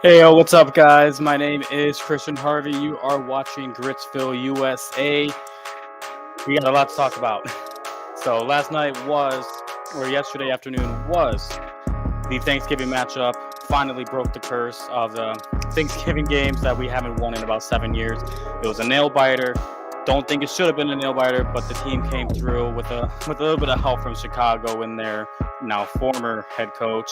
Hey, yo, what's up, guys? My name is Christian Harvey. You are watching Gritsville, USA. We got a lot to talk about. So yesterday afternoon was the Thanksgiving matchup. Finally broke the curse of the Thanksgiving games that we haven't won in about 7 years. It was a nail biter. Don't think it should have been a nail biter, but the team came through with a little bit of help from Chicago and their now former head coach.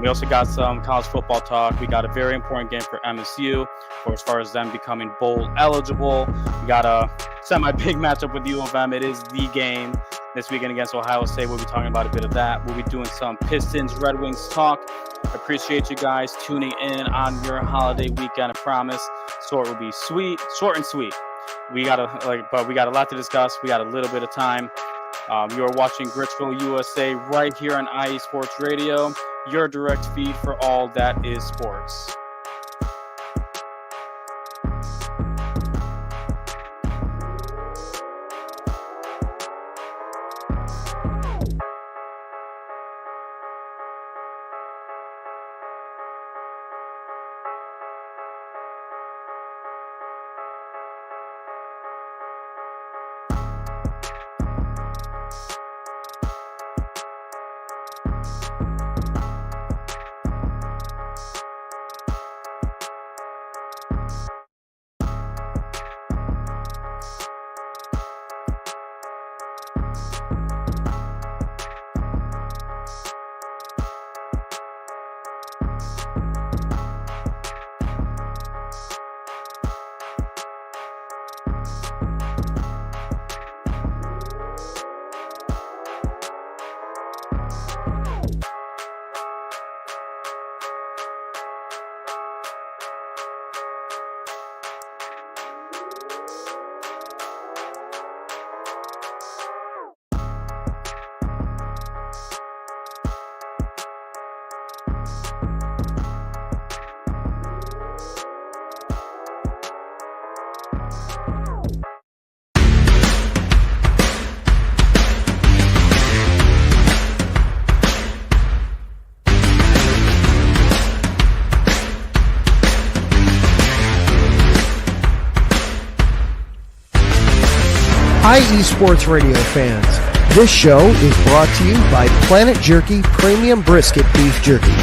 We also got some college football talk. We got a very important game for MSU as far as them becoming bowl eligible. We got a semi-big matchup with U of M. It is the game this weekend against Ohio State. We'll be talking about a bit of that. We'll be doing some Pistons, Red Wings talk. Appreciate you guys tuning in on your holiday weekend. I promise. Short and sweet. We got a lot to discuss. We got a little bit of time. You are watching Gritsville USA right here on IE Sports Radio, your direct feed for all that is sports. IE Sports Radio fans, this show is brought to you by Planet Jerky Premium Brisket Beef Jerky.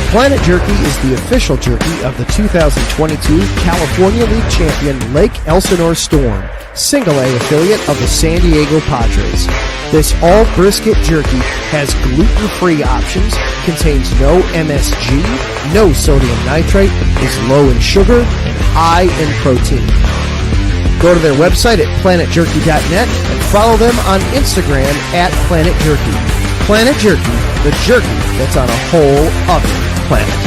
Planet Jerky is the official jerky of the 2022 California League champion Lake Elsinore Storm, Single A affiliate of the San Diego Padres. This all brisket jerky has gluten-free options, contains no MSG, no sodium nitrate, is low in sugar, and high in protein. Go to their website at planetjerky.net and follow them on Instagram at Planet Jerky. Planet Jerky, the jerky that's on a whole other planet.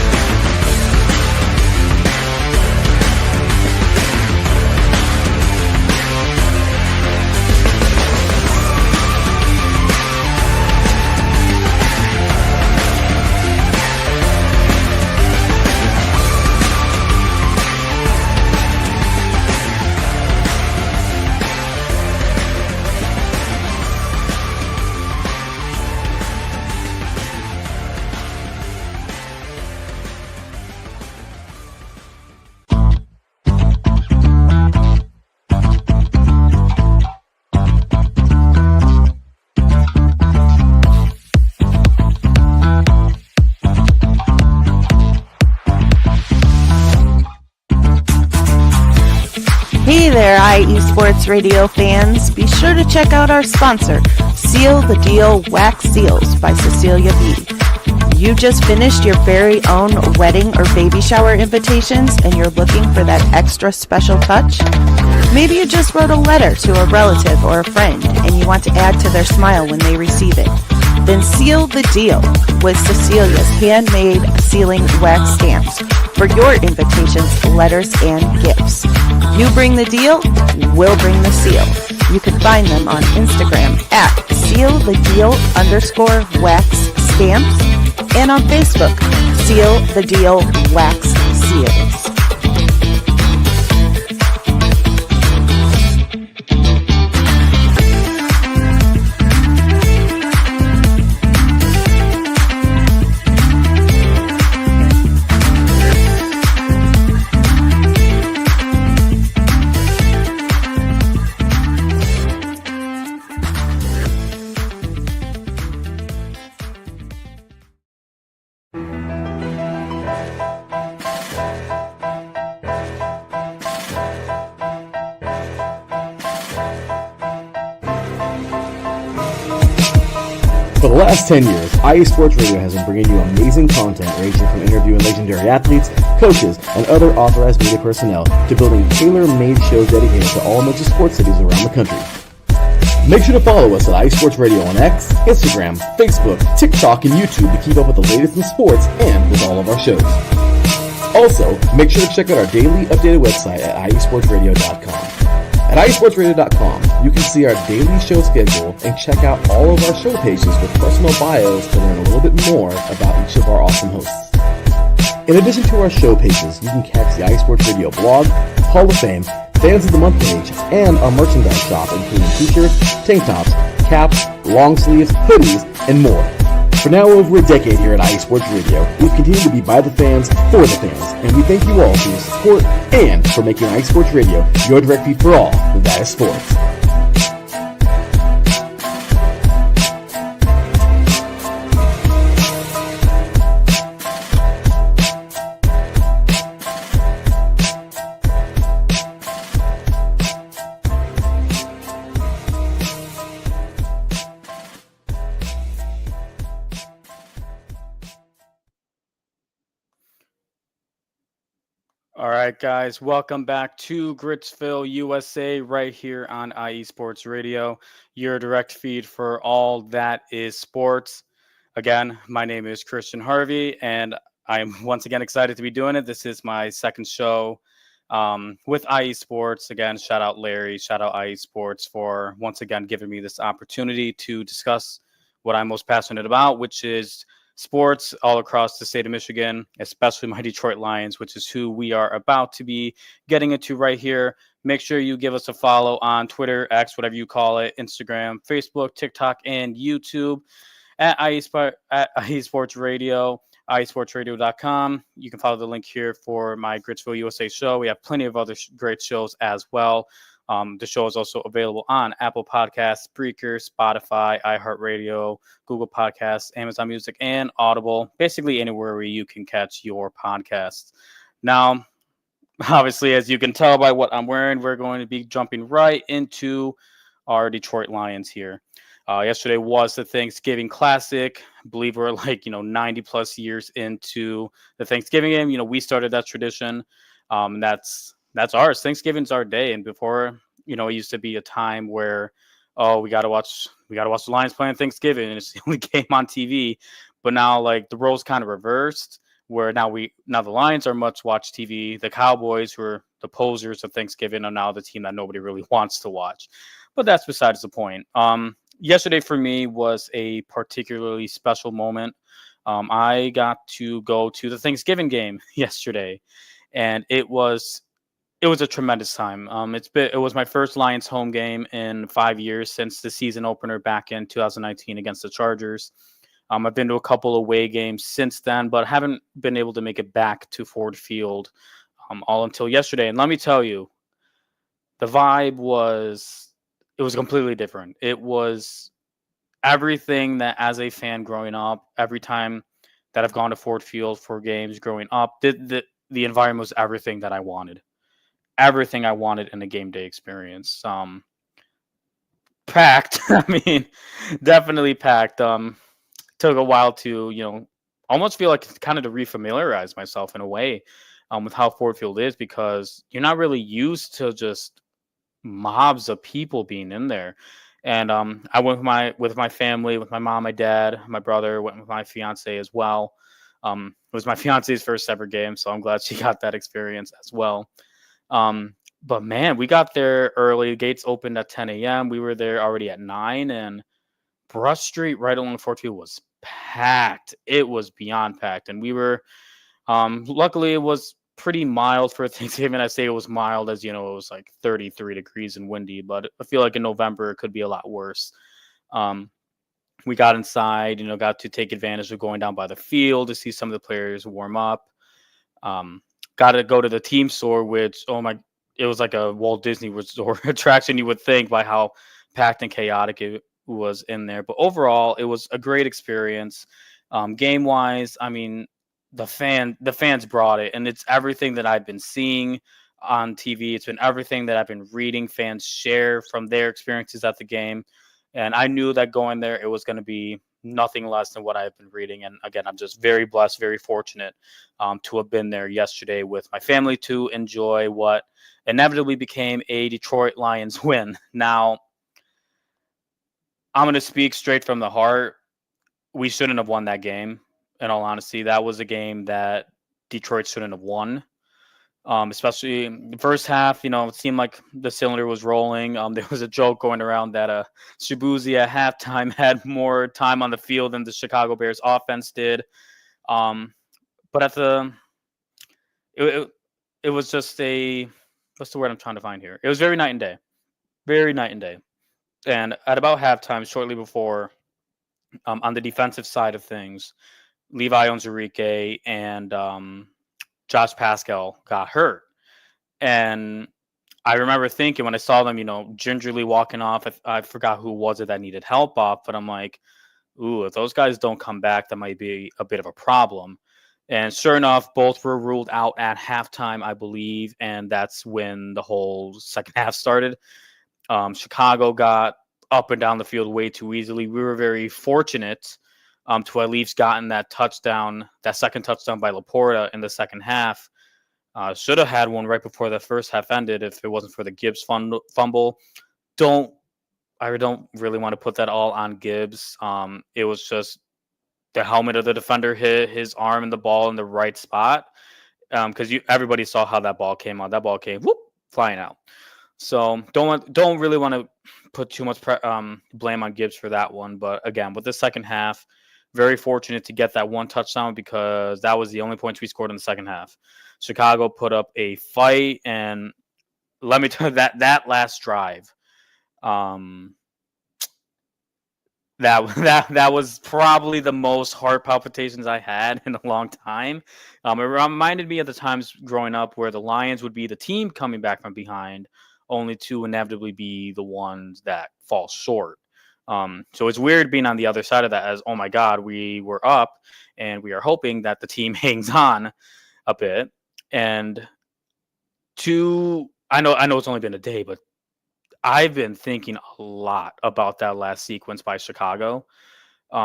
Hey there, IE Sports Radio fans. Be sure to check out our sponsor, Seal the Deal Wax Seals by Cecilia B. You just finished your very own wedding or baby shower invitations and you're looking for that extra special touch? Maybe you just wrote a letter to a relative or a friend and you want to add to their smile when they receive it. Then seal the deal with Cecilia's handmade sealing wax stamps for your invitations, letters, and gifts. You bring the deal, we'll bring the seal. You can find them on Instagram at sealthedeal_wax stamps and on Facebook, Seal the Deal Wax Seals. For the last 10 years, IE Sports Radio has been bringing you amazing content ranging from interviewing legendary athletes, coaches, and other authorized media personnel to building tailor-made shows dedicated to all major sports cities around the country. Make sure to follow us at IE Sports Radio on X, Instagram, Facebook, TikTok, and YouTube to keep up with the latest in sports and with all of our shows. Also, make sure to check out our daily updated website at iesportsradio.com. At iesportsradio.com, you can see our daily show schedule and check out all of our show pages with personal bios to learn a little bit more about each of our awesome hosts. In addition to our show pages, you can catch the iSports Radio blog, Hall of Fame, Fans of the Month page, and our merchandise shop including t-shirts, tank tops, caps, long sleeves, hoodies, and more. For now over a decade here at IE Sports Radio, we've continued to be by the fans, for the fans, and we thank you all for your support and for making IE Sports Radio your direct feed for all that is sports. All right, guys, welcome back to Gritsville, USA, right here on IE Sports Radio, your direct feed for all that is sports. Again, my name is Christian Harvey, and I'm once again excited to be doing it. This is my second show with IE Sports. Again, shout out Larry, shout out IE Sports for once again giving me this opportunity to discuss what I'm most passionate about, which is sports all across the state of Michigan, especially my Detroit Lions, which is who we are about to be getting into right here. Make sure you give us a follow on Twitter, X, whatever you call it, Instagram, Facebook, TikTok, and YouTube at IE Sports Radio, iesportsradio.com. You can follow the link here for my Gritsville USA show. We have plenty of other great shows as well. The show is also available on Apple Podcasts, Breaker, Spotify, iHeartRadio, Google Podcasts, Amazon Music, and Audible. Basically anywhere where you can catch your podcasts. Now, obviously, as you can tell by what I'm wearing, we're going to be jumping right into our Detroit Lions here. Yesterday was the Thanksgiving Classic. I believe we're 90 plus years into the Thanksgiving game. We started that tradition. That's ours. Thanksgiving's our day. And before, it used to be a time where, we got to watch the Lions playing Thanksgiving, and it's the only game on TV. But now, the roles kind of reversed, where now the Lions are much watched TV. The Cowboys, who are the posers of Thanksgiving, are now the team that nobody really wants to watch. But that's besides the point. Yesterday for me was a particularly special moment. I got to go to the Thanksgiving game yesterday, and it was a tremendous time. It was my first Lions home game in 5 years since the season opener back in 2019 against the Chargers. I've been to a couple away games since then, but haven't been able to make it back to Ford Field all until yesterday. And let me tell you, the vibe was completely different. It was everything that, as a fan growing up, every time that I've gone to Ford Field for games growing up, the environment was everything that I wanted. Everything I wanted in a game day experience. Packed. Definitely packed. Took a while to, almost feel like kind of to refamiliarize myself in a way with how Ford Field is, because you're not really used to just mobs of people being in there. And I went with my family, with my mom, my dad, my brother, went with my fiance as well. It was my fiance's first ever game, so I'm glad she got that experience as well. But man, we got there early. Gates opened at 10 a.m. We were there already at 9, and Brush Street right along Fort Field was packed. It was beyond packed. And we were, luckily it was pretty mild for Thanksgiving. I say it was mild as, it was 33 degrees and windy, but I feel like in November it could be a lot worse. We got inside, got to take advantage of going down by the field to see some of the players warm up. Got to go to the team store, which, it was like a Walt Disney Resort attraction, you would think, by how packed and chaotic it was in there. But overall, it was a great experience. Game-wise, the fans brought it, and it's everything that I've been seeing on TV. It's been everything that I've been reading fans share from their experiences at the game. And I knew that going there, it was going to be nothing less than what I've been reading. And again, I'm just very blessed, very fortunate to have been there yesterday with my family to enjoy what inevitably became a Detroit Lions win. Now, I'm going to speak straight from the heart. We shouldn't have won that game. In all honesty, that was a game that Detroit shouldn't have won. Especially the first half, it seemed like the cylinder was rolling. There was a joke going around that Shibuya at halftime had more time on the field than the Chicago Bears offense did. But it was just what's the word I'm trying to find here? It was very night and day. Very night and day. And at about halftime, shortly before, on the defensive side of things, Levi Onwuzurike and Josh Pascal got hurt. And I remember thinking when I saw them, gingerly walking off, I forgot who was it that needed help off, but I'm like, ooh, if those guys don't come back, that might be a bit of a problem. And sure enough, both were ruled out at halftime, I believe, and that's when the whole second half started. Chicago got up and down the field way too easily. We were very fortunate to at least gotten that second touchdown by Laporta in the second half. Should have had one right before the first half ended if it wasn't for the Gibbs fumble. I don't really want to put that all on Gibbs. It was just the helmet of the defender hit his arm and the ball in the right spot. Because everybody saw how that ball came out. That ball came flying out. So don't really want to put too much blame on Gibbs for that one. But again, with the second half, very fortunate to get that one touchdown because that was the only points we scored in the second half. Chicago put up a fight, and let me tell you that last drive, that was probably the most heart palpitations I had in a long time. It reminded me of the times growing up where the Lions would be the team coming back from behind, only to inevitably be the ones that fall short. So it's weird being on the other side of that as, oh my God, we were up and we are hoping that the team hangs on a bit. And I know it's only been a day, but I've been thinking a lot about that last sequence by Chicago.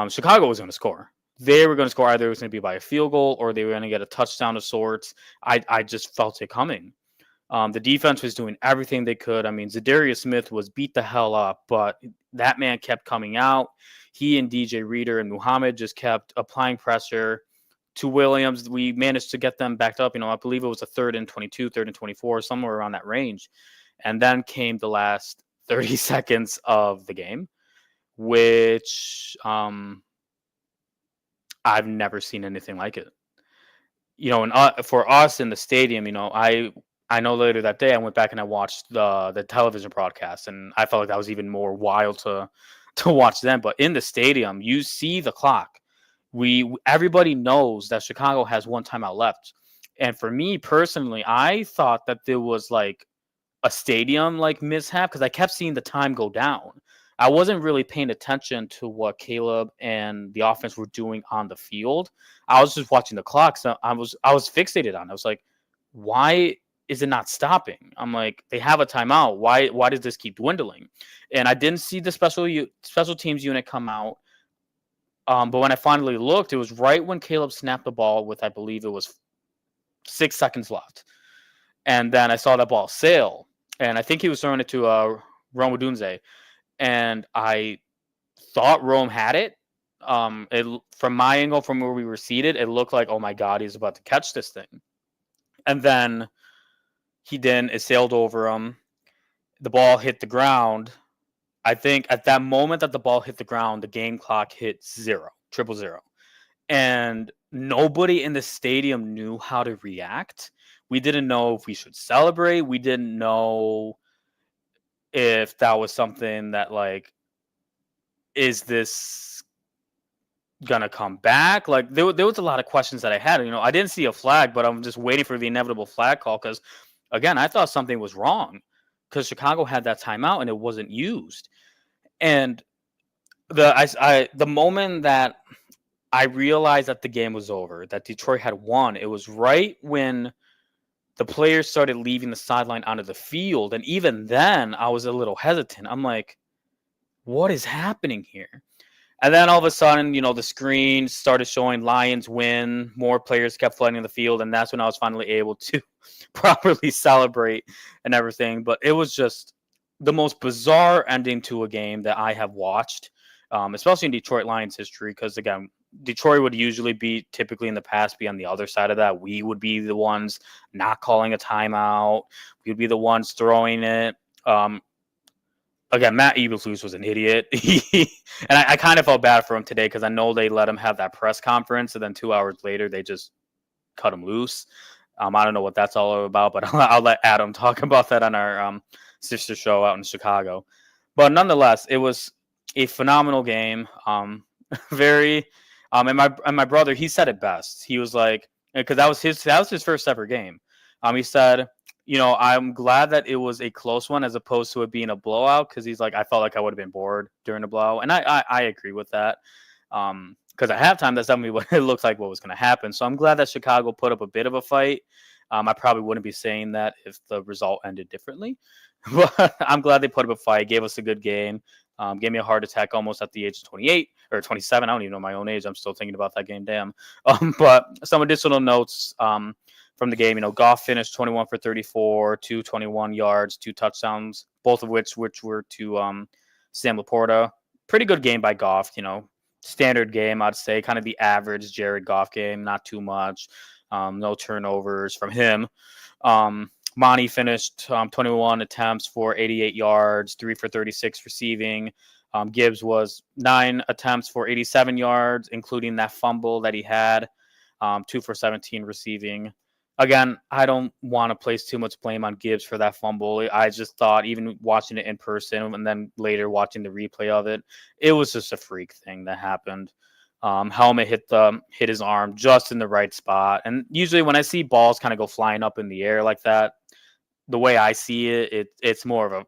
Chicago was going to score. They were going to score. Either it was going to be by a field goal or they were going to get a touchdown of sorts. I just felt it coming. The defense was doing everything they could. I mean, Zadarius Smith was beat the hell up, but that man kept coming out. He and DJ Reader and Muhammad just kept applying pressure to Williams. We managed to get them backed up. I believe it was a 3rd and 22, 3rd and 24, somewhere around that range. And then came the last 30 seconds of the game, which I've never seen anything like it. And for us in the stadium, I know later that day I went back and I watched the television broadcast, and I felt like that was even more wild to watch then. But in the stadium, you see the clock. Everybody knows that Chicago has one timeout left. And for me personally, I thought that there was like a stadium like mishap because I kept seeing the time go down. I wasn't really paying attention to what Caleb and the offense were doing on the field. I was just watching the clock. So I was fixated on it. I was like, why is it not stopping? I'm like, they have a timeout. Why does this keep dwindling? And I didn't see the special teams unit come out. But when I finally looked, it was right when Caleb snapped the ball with, I believe it was 6 seconds left. And then I saw that ball sail. And I think he was throwing it to Rome Odunze. And I thought Rome had it. From my angle, from where we were seated, it looked like, oh my God, he's about to catch this thing. And then he didn't. It sailed over him. The ball hit the ground. I think at that moment that the ball hit the ground, the game clock hit 0. And nobody in the stadium knew how to react. We didn't know if we should celebrate. We didn't know if that was something that, like, is this gonna come back? Like, there was a lot of questions that I had. I didn't see a flag, but I'm just waiting for the inevitable flag call because, again, I thought something was wrong because Chicago had that timeout and it wasn't used. And the moment that I realized that the game was over, that Detroit had won, it was right when the players started leaving the sideline onto the field. And even then, I was a little hesitant. I'm like, what is happening here? And then all of a sudden, the screen started showing Lions win. More players kept flooding the field, and that's when I was finally able to properly celebrate and everything. But it was just the most bizarre ending to a game that I have watched, especially in Detroit Lions history. Because again, Detroit would usually typically in the past, be on the other side of that. We would be the ones not calling a timeout. We would be the ones throwing it. Again, Matt Eberflus was an idiot. And I kind of felt bad for him today because I know they let him have that press conference, and then 2 hours later they just cut him loose. I don't know what that's all about, but I'll let Adam talk about that on our sister show out in Chicago. But nonetheless, it was a phenomenal game. And my brother, he said it best. He was like, because that was his first ever game. He said, I'm glad that it was a close one as opposed to it being a blowout, because he's like, I felt like I would have been bored during the blowout. And I agree with that. Because at halftime, that's definitely what it looked like what was going to happen. So I'm glad that Chicago put up a bit of a fight. I probably wouldn't be saying that if the result ended differently. But I'm glad they put up a fight, gave us a good game, gave me a heart attack almost at the age of 28 or 27. I don't even know my own age. I'm still thinking about that game. Damn. But some additional notes from the game. Goff finished 21 for 34, 221 yards, 2 touchdowns, both of which were to Sam Laporta. Pretty good game by Goff. Standard game, I'd say, kind of the average Jared Goff game, not too much. No turnovers from him. Monty finished 21 attempts for 88 yards, 3 for 36 receiving. Gibbs was 9 attempts for 87 yards, including that fumble that he had, 2 for 17 receiving. Again, I don't want to place too much blame on Gibbs for that fumble. I just thought, even watching it in person and then later watching the replay of it, it was just a freak thing that happened. Helmet hit his arm just in the right spot. And usually when I see balls kind of go flying up in the air like that, the way I see it, it's more of a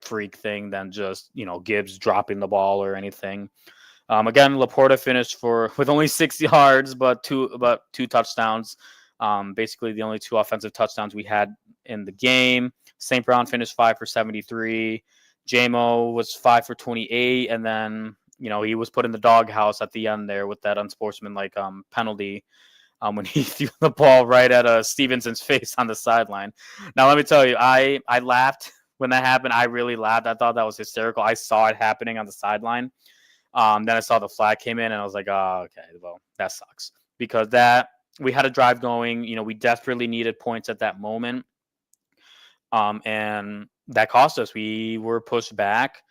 freak thing than just, Gibbs dropping the ball or anything. Again, Laporta finished with only 6 yards, but two touchdowns. Basically the only 2 offensive touchdowns we had in the game. St. Brown finished 5 for 73. JMO was 5 for 28. And then, he was put in the doghouse at the end there with that unsportsmanlike penalty when he threw the ball right at Stevenson's face on the sideline. Now, let me tell you, I laughed when that happened. I really laughed. I thought that was hysterical. I saw it happening on the sideline. Then I saw the flag came in, and I was like, oh, okay, well, that sucks. Because we had a drive going. We desperately needed points at that moment. And that cost us. We were pushed back.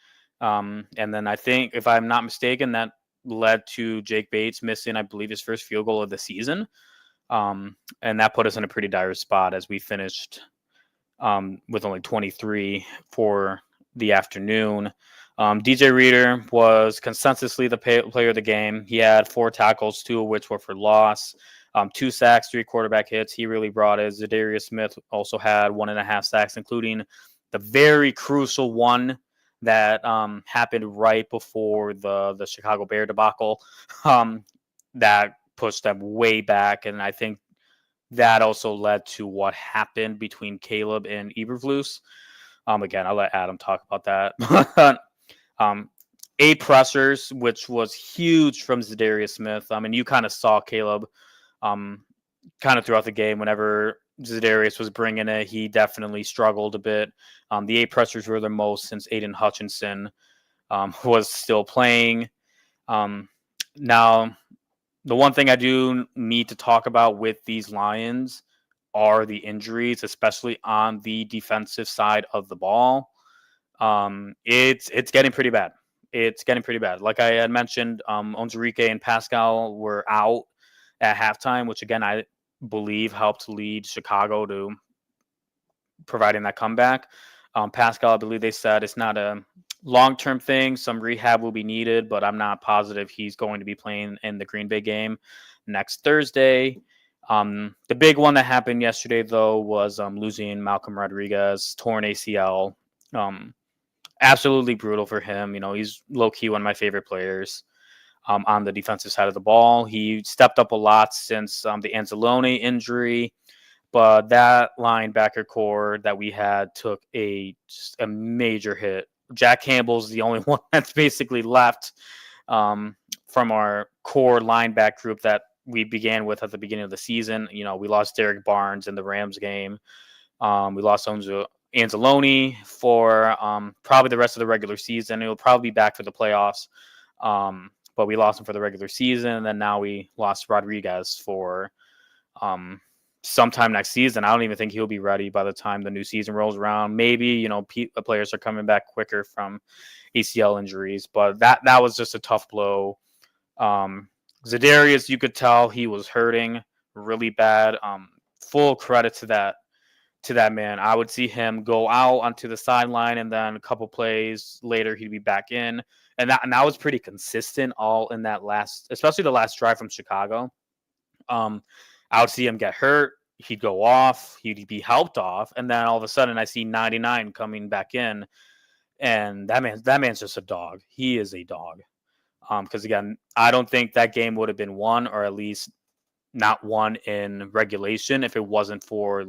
And then I think, if I'm not mistaken, that led to Jake Bates missing, I believe, his first field goal of the season. And that put us in a pretty dire spot as we finished with only 23 for the afternoon. DJ Reader was consensusly the player of the game. He had 4 tackles, 2 of which were for loss. 2 sacks, 3 quarterback hits. He really brought it. Zadarius Smith also had 1.5 sacks, including the very crucial one that happened right before the Chicago Bear debacle. That pushed them way back, and I think that also led to what happened between Caleb and Eberflus. Again, I'll let Adam talk about that. 8 pressures, which was huge from Zadarius Smith. And you kind of saw Caleb kind of throughout the game. Whenever Zadarius was bringing it, he definitely struggled a bit. The 8 pressures were the most since Aiden Hutchinson was still playing. Now, the one thing I do need to talk about with these Lions are the injuries, especially on the defensive side of the ball. It's getting pretty bad. It's getting pretty bad. Like I had mentioned, Onzarike and Pascal were out at halftime, which again I believe helped lead Chicago to providing that comeback. Pascal, I believe they said it's not a long-term thing. Some rehab will be needed, but I'm not positive he's going to be playing in the Green Bay game next Thursday. The big one that happened yesterday, though, was losing Malcolm Rodriguez, torn ACL. Absolutely brutal for him. He's low-key one of my favorite players on the defensive side of the ball. He stepped up a lot since the Anzalone injury, but that linebacker core that we had took just a major hit. Jack Campbell's the only one that's basically left. from our core linebacker group that we began with at the beginning of the season. You know, we lost Derek Barnes in the Rams game. We lost Anzalone for probably the rest of the regular season. He'll probably be back for the playoffs. But we lost him for the regular season. And then now we lost Rodriguez for sometime next season. I don't even think he'll be ready by the time the new season rolls around. Maybe, you know, players are coming back quicker from ACL injuries, but that was just a tough blow. Zadarius, you could tell he was hurting really bad. Full credit to that man. I would see him go out onto the sideline, and then a couple plays later he'd be back in, and that was pretty consistent all in that especially the last drive from Chicago. I would see him get hurt, he'd go off, he'd be helped off, and then all of a sudden I see 99 coming back in, and that man's just a dog. He is a dog. Because again, I don't think that game would have been won, or at least not won in regulation, if it wasn't for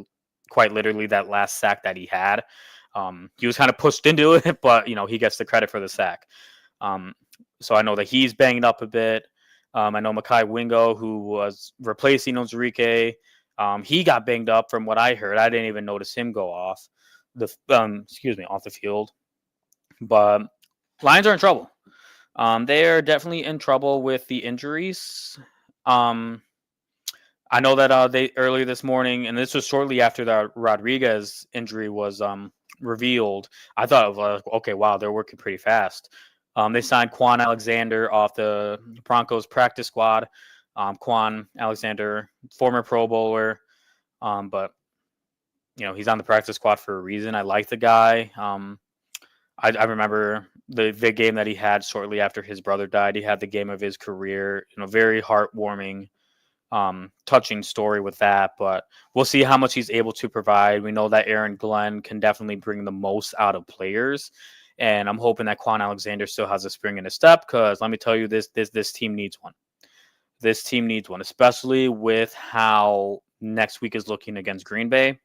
quite literally that last sack that he had. He was kind of pushed into it, but you know, he gets the credit for the sack. So I know that he's banged up a bit. I know Mekhi Wingo, who was replacing Ozurike, he got banged up from what I heard. I didn't even notice him go off off the field. But Lions are in trouble. They are definitely in trouble with the injuries. I know that they earlier this morning, and this was shortly after the Rodriguez injury was revealed. I thought it was okay, wow, they're working pretty fast. They signed Quan Alexander off the Broncos practice squad. Quan Alexander, former Pro Bowler, but you know, he's on the practice squad for a reason. I like the guy. I remember the game that he had shortly after his brother died. He had the game of his career. You know, very heartwarming, touching story with that. But we'll see how much he's able to provide. We know that Aaron Glenn can definitely bring the most out of players. And I'm hoping that Quan Alexander still has a spring in his step, because let me tell you, this team needs one. This team needs one, especially with how next week is looking against Green Bay.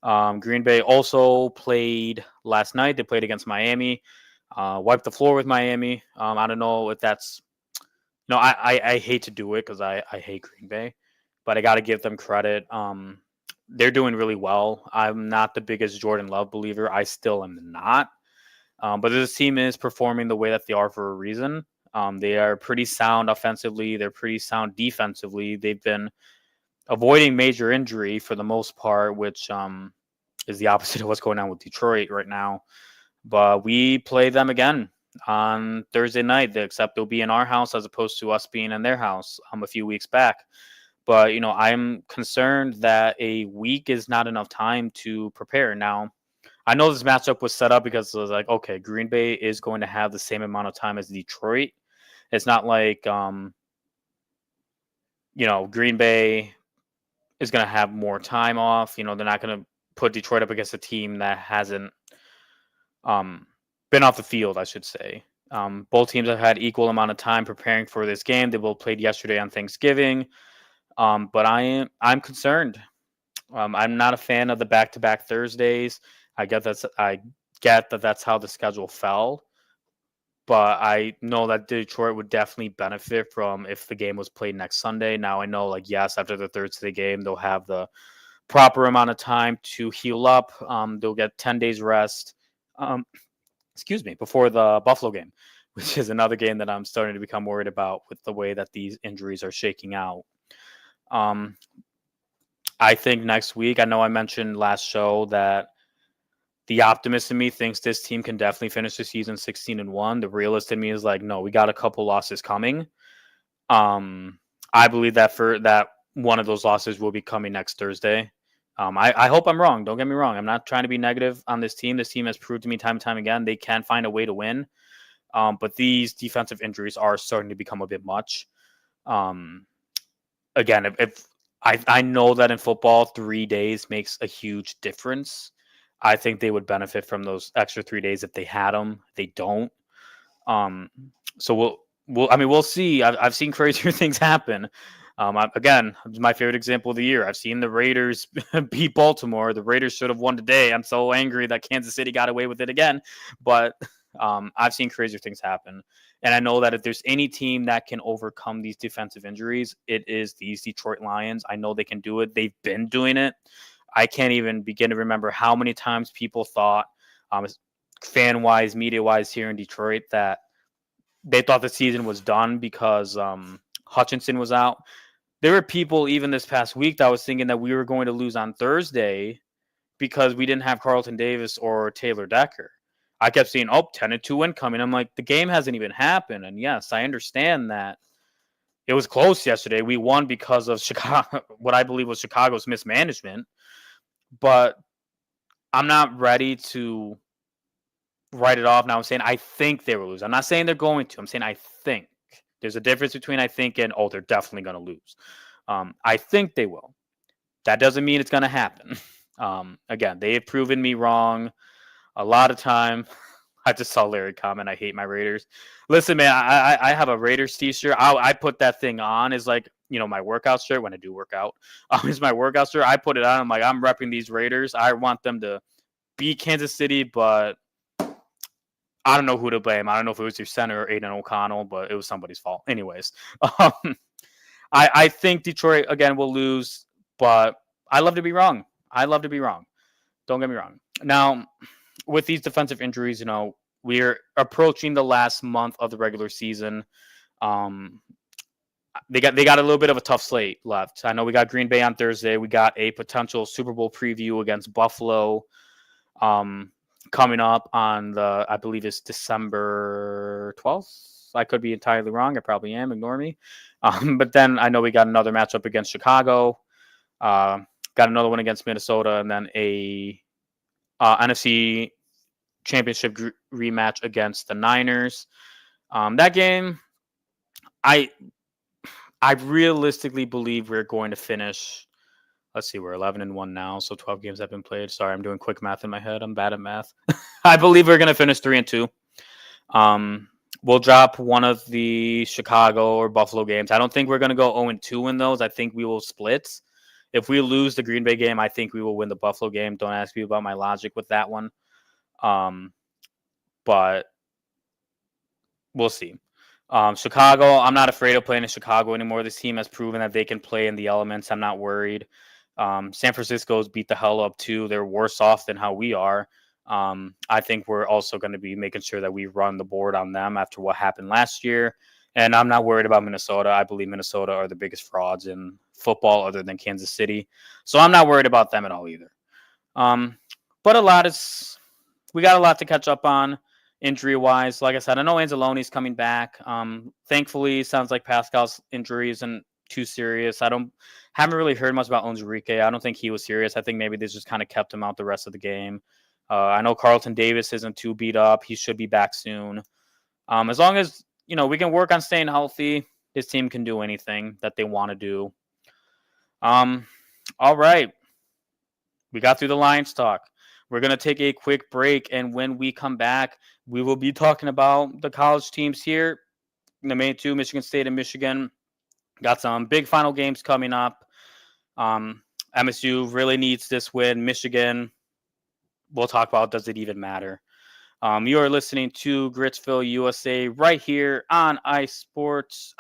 Green Bay also played last night. They played against Miami, wiped the floor with Miami. I don't know if that's, you know, I hate to do it because I hate Green Bay, but I got to give them credit. They're doing really well. I'm not the biggest Jordan Love believer. I still am not. But this team is performing the way that they are for a reason. They are pretty sound offensively. They're pretty sound defensively. They've been avoiding major injury for the most part, which is the opposite of what's going on with Detroit right now. But we play them again on Thursday night, except they'll be in our house as opposed to us being in their house a few weeks back. But, you know, I'm concerned that a week is not enough time to prepare. Now, I know this matchup was set up because it was like, okay, Green Bay is going to have the same amount of time as Detroit. It's not like, you know, Green Bay is going to have more time off. You know, they're not going to put Detroit up against a team that hasn't been off the field, I should say. Both teams have had equal amount of time preparing for this game. They both played yesterday on Thanksgiving. But I'm concerned. I'm not a fan of the back-to-back Thursdays. I get that that's how the schedule fell, but I know that Detroit would definitely benefit from if the game was played next Sunday. Now I know, like, yes, after the Thursday game, they'll have the proper amount of time to heal up. They'll get 10 days rest. Before the Buffalo game, which is another game that I'm starting to become worried about with the way that these injuries are shaking out. I think next week, I know I mentioned last show that the optimist in me thinks this team can definitely finish the season 16-1. The realist in me is like, no, we got a couple losses coming. I believe that one of those losses will be coming next Thursday. I hope I'm wrong. Don't get me wrong. I'm not trying to be negative on this team. This team has proved to me time and time again they can find a way to win. But these defensive injuries are starting to become a bit much. Again, if I know that in football, 3 days makes a huge difference. I think they would benefit from those extra 3 days if they had them. They don't. So we'll see. I've seen crazier things happen. Again, my favorite example of the year. I've seen the Raiders beat Baltimore. The Raiders should have won today. I'm so angry that Kansas City got away with it again. But I've seen crazier things happen. And I know that if there's any team that can overcome these defensive injuries, it is these Detroit Lions. I know they can do it. They've been doing it. I can't even begin to remember how many times people thought, fan-wise, media-wise here in Detroit, that they thought the season was done because Hutchinson was out. There were people even this past week that was thinking that we were going to lose on Thursday because we didn't have Carlton Davis or Taylor Decker. I kept seeing, 10-2 win coming. I'm like, the game hasn't even happened. And yes, I understand that it was close yesterday. We won because of Chicago, what I believe was Chicago's mismanagement. But I'm not ready to write it off now. I'm saying I think they will lose. I'm not saying they're going to. I'm saying I think. There's a difference between I think and, they're definitely going to lose. I think they will. That doesn't mean it's going to happen. Again, they have proven me wrong a lot of time. I just saw Larry comment, I hate my Raiders. Listen, man, I have a Raiders t-shirt. I put that thing on as like, my workout shirt when I do work out. It's my workout shirt. I put it on. I'm like, I'm repping these Raiders. I want them to beat Kansas City, but I don't know who to blame. I don't know if it was your center or Aiden O'Connell, but it was somebody's fault. Anyways, I think Detroit, again, will lose, but I love to be wrong. I love to be wrong. Don't get me wrong. Now, with these defensive injuries, we're approaching the last month of the regular season. They got a little bit of a tough slate left. I know we got Green Bay on Thursday. We got a potential Super Bowl preview against Buffalo coming up on I believe it's December 12th. I could be entirely wrong. I probably am. Ignore me. But then I know we got another matchup against Chicago. Got another one against Minnesota, and then a NFC Championship rematch against the Niners. That game, I realistically believe we're going to finish. Let's see, we're 11-1 now, so 12 games have been played. Sorry, I'm doing quick math in my head. I'm bad at math. I believe we're going to finish 3-2. We'll drop one of the Chicago or Buffalo games. I don't think we're going to go 0-2 in those. I think we will split. If we lose the Green Bay game, I think we will win the Buffalo game. Don't ask me about my logic with that one. But we'll see. Chicago, I'm not afraid of playing in Chicago anymore. This team has proven that they can play in the elements. I'm not worried. San Francisco's beat the hell up too. They're worse off than how we are. I think we're also going to be making sure that we run the board on them after what happened last year. And I'm not worried about Minnesota. I believe Minnesota are the biggest frauds in football other than Kansas City. So I'm not worried about them at all either. But we got a lot to catch up on injury-wise. Like I said, I know Anzalone's coming back. Thankfully, sounds like Pascal's injury isn't too serious. Haven't really heard much about Onwuzurike. I don't think he was serious. I think maybe they just kind of kept him out the rest of the game. I know Carlton Davis isn't too beat up. He should be back soon. As long as we can work on staying healthy, this team can do anything that they want to do. All right. We got through the Lions talk. We're going to take a quick break, and when we come back, we will be talking about the college teams here. The main two, Michigan State and Michigan, got some big final games coming up. MSU really needs this win. Michigan, we'll talk about, does it even matter? You are listening to Gritsville, USA, right here on IE Sports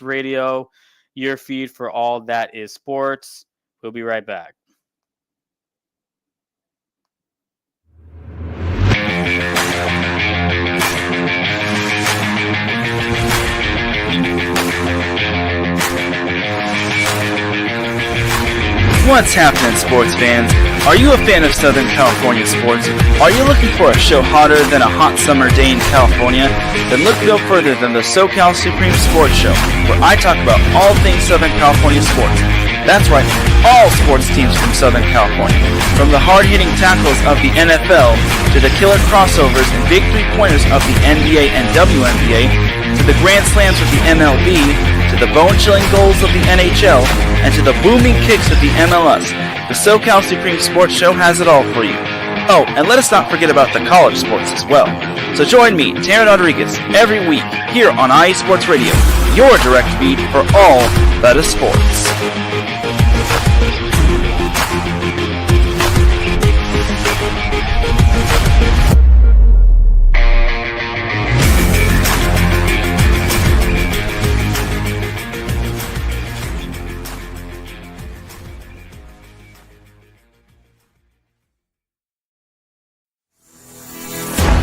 Radio, your feed for all that is sports. We'll be right back. What's happening, sports fans? Are you a fan of Southern California sports? Are you looking for a show hotter than a hot summer day in California? Then look no further than the SoCal Supreme Sports Show, where I talk about all things Southern California sports. That's right, all sports teams from Southern California. From the hard-hitting tackles of the NFL, to the killer crossovers and big three-pointers of the NBA and WNBA, to the grand slams of the MLB, to the bone-chilling goals of the NHL, and to the booming kicks of the MLS. The SoCal Supreme Sports Show has it all for you. Oh, and let us not forget about the college sports as well. So join me, Taryn Rodriguez, every week here on IE Sports Radio, your direct feed for all that is sports.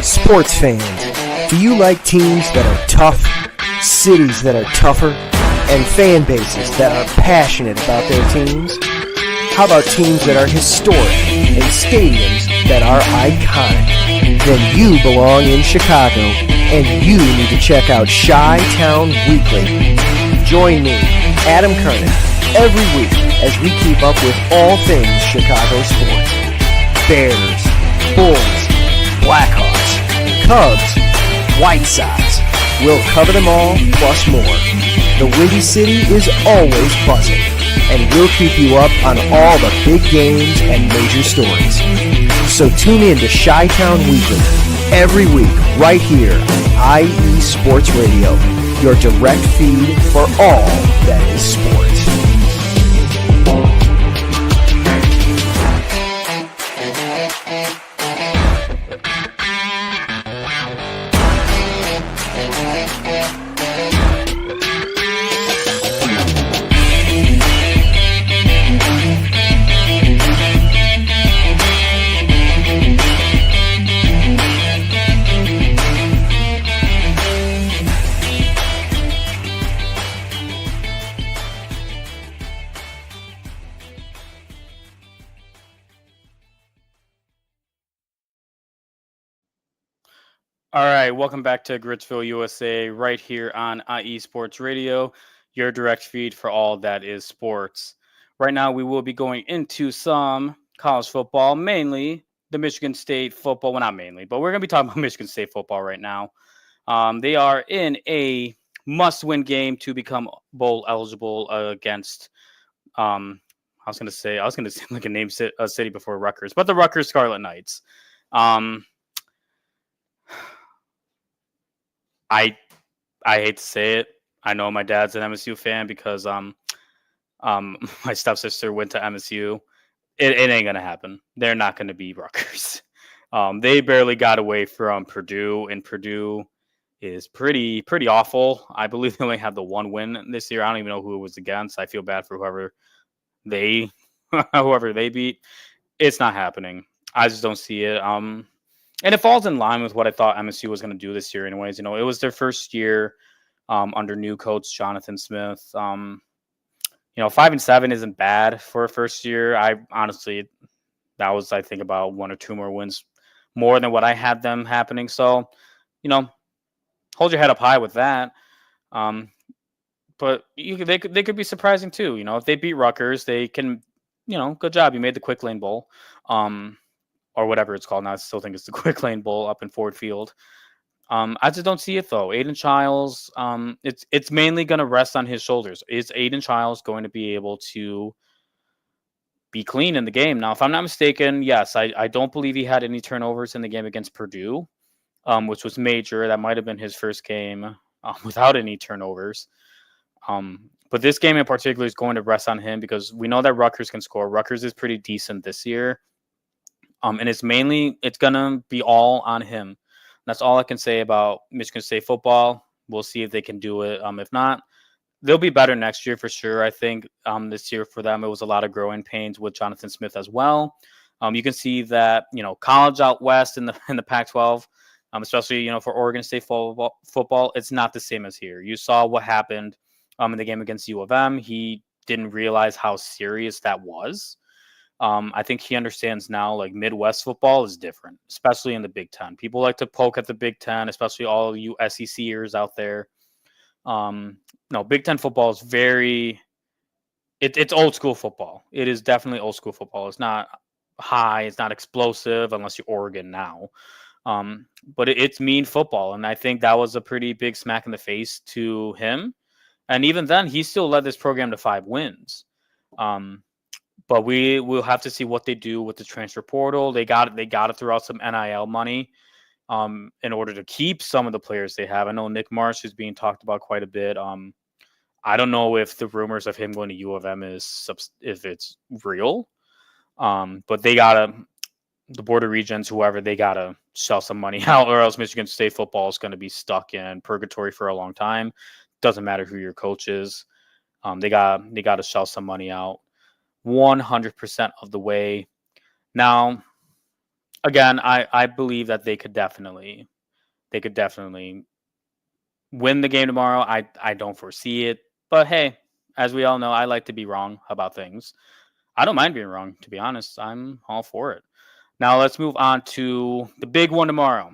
Sports fans, do you like teams that are tough, cities that are tougher, and fan bases that are passionate about their teams? How about teams that are historic and stadiums that are iconic? Then you belong in Chicago, and you need to check out Chi-Town Weekly. Join me, Adam Kernan, every week as we keep up with all things Chicago sports. Bears, Bulls, Blackhawks, Cubs, White Sox. We'll cover them all, plus more. The Windy City is always buzzing, and we'll keep you up on all the big games and major stories. So tune in to Chi-Town Weekly every week right here on IE Sports Radio, your direct feed for all that is sports. All right, welcome back to Gritsville, USA, right here on IE Sports Radio, your direct feed for all that is sports. Right now, we will be going into some college football, mainly the Michigan State football. Well, not mainly, but we're going to be talking about Michigan State football right now. They are in a must-win game to become bowl eligible against. I was going to say like a city before Rutgers, but the Rutgers Scarlet Knights. I hate to say it. I know my dad's an MSU fan because my stepsister went to MSU. It ain't gonna happen. They're not gonna beat Rutgers. They barely got away from Purdue, and Purdue is pretty awful. I believe they only had the one win this year. I don't even know who it was against. I feel bad for whoever they beat. It's not happening. I just don't see it. And it falls in line with what I thought MSU was going to do this year anyways. You know, it was their first year under new coach Jonathan Smith. 5-7 isn't bad for a first year. I honestly, that was, I think, about one or two more wins more than what I had them happening. So, hold your head up high with that. But they could be surprising too. If they beat Rutgers, they can, good job. You made the Quick Lane Bowl. Or whatever it's called now. I still think it's the Quick Lane Bowl up in Ford Field. I just don't see it though. Aiden Childs, it's mainly going to rest on his shoulders. Is Aiden Childs going to be able to be clean in the game? Now, if I'm not mistaken, yes, I don't believe he had any turnovers in the game against Purdue, which was major. That might have been his first game without any turnovers. But this game in particular is going to rest on him because we know that Rutgers can score. Rutgers is pretty decent this year. And it's going to be all on him. That's all I can say about Michigan State football. We'll see if they can do it. If not, they'll be better next year for sure. I think this year for them, it was a lot of growing pains with Jonathan Smith as well. You can see that, college out west in the Pac-12, especially, for Oregon State football, it's not the same as here. You saw what happened in the game against U of M. He didn't realize how serious that was. I think he understands now, like, Midwest football is different, especially in the Big Ten. People like to poke at the Big Ten, especially all you SECers out there. No, Big Ten football is it's old school football. It is definitely old school football. It's not high. It's not explosive unless you're Oregon now. But it's mean football. And I think that was a pretty big smack in the face to him. And even then, he still led this program to 5 wins. But we will have to see what they do with the transfer portal. They got to throw out some NIL money in order to keep some of the players they have. I know Nick Marsh is being talked about quite a bit. I don't know if the rumors of him going to U of M if it's real. But the Board of Regents, whoever, they got to shell some money out, or else Michigan State football is going to be stuck in purgatory for a long time. Doesn't matter who your coach is. They got to shell some money out 100% of the way. Now, again, I believe that they could definitely win the game tomorrow. I don't foresee it, but hey, as we all know, I like to be wrong about things. I don't mind being wrong, to be honest. I'm all for it. Now let's move on to the big one tomorrow.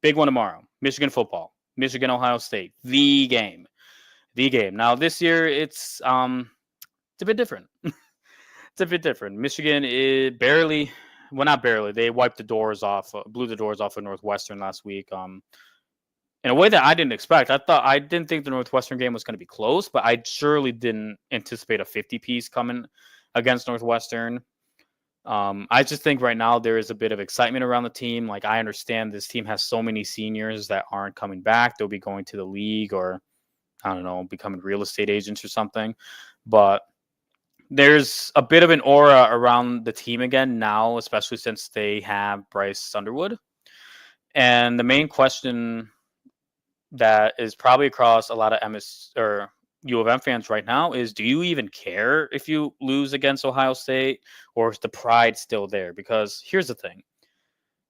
Big one tomorrow. Michigan football. Michigan Ohio State. The game. The game. Now this year it's a bit different. It's a bit different. Michigan is barely, well, not barely. They wiped the doors off, blew the doors off of Northwestern last week. In a way that I didn't expect. I didn't think the Northwestern game was going to be close, but I surely didn't anticipate a 50-piece coming against Northwestern. I just think right now there is a bit of excitement around the team. Like, I understand this team has so many seniors that aren't coming back. They'll be going to the league or, I don't know, becoming real estate agents or something. But there's a bit of an aura around the team again now, especially since they have Bryce Underwood. And the main question that is probably across a lot of MS or U of M fans right now is, do you even care if you lose against Ohio State, or is the pride still there? Because here's the thing.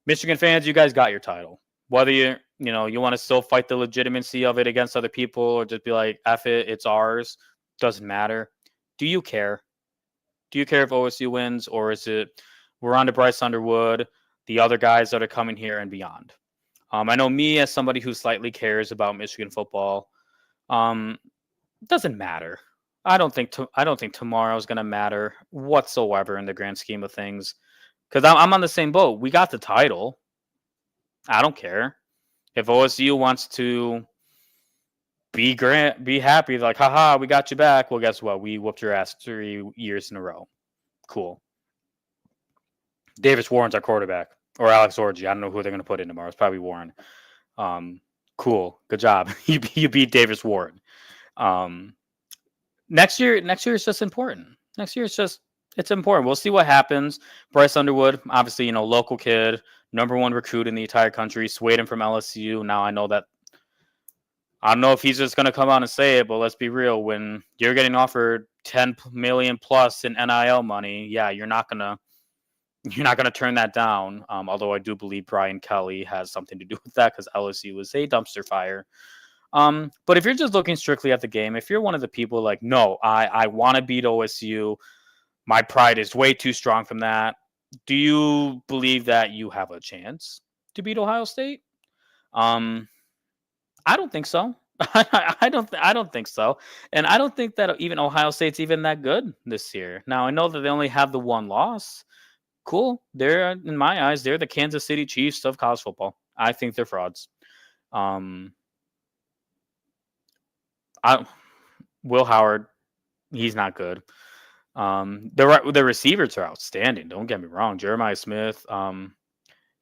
Michigan fans, you guys got your title. Whether you want to still fight the legitimacy of it against other people or just be like, F it, it's ours, doesn't matter. Do you care? Do you care if OSU wins, or is it we're on to Bryce Underwood, the other guys that are coming here and beyond? I know me as somebody who slightly cares about Michigan football. Doesn't matter. I don't think tomorrow is going to matter whatsoever in the grand scheme of things, because I'm on the same boat. We got the title. I don't care if OSU wants to be happy, like, haha, we got you back. Well, guess what? We whooped your ass 3 years in a row. Cool. Davis Warren's our quarterback. Or Alex Orji. I don't know who they're going to put in tomorrow. It's probably Warren. Cool. Good job. You beat Davis Warren. Next year is just important. Next year it's important. We'll see what happens. Bryce Underwood, obviously, local kid, number 1 recruit in the entire country, swayed him from LSU. Now I don't know if he's just going to come out and say it, but let's be real. When you're getting offered $10 million plus in NIL money, yeah, you're not going to turn that down. Although I do believe Brian Kelly has something to do with that, because LSU is a dumpster fire. But if you're just looking strictly at the game, if you're one of the people like, no, I want to beat OSU, my pride is way too strong from that. Do you believe that you have a chance to beat Ohio State? I don't think so. I don't think so. And I don't think that even Ohio State's even that good this year. Now, I know that they only have the one loss. Cool. They're, in my eyes, they're the Kansas City Chiefs of college football. I think they're frauds. Will Howard, he's not good. The receivers are outstanding. Don't get me wrong. Jeremiah Smith,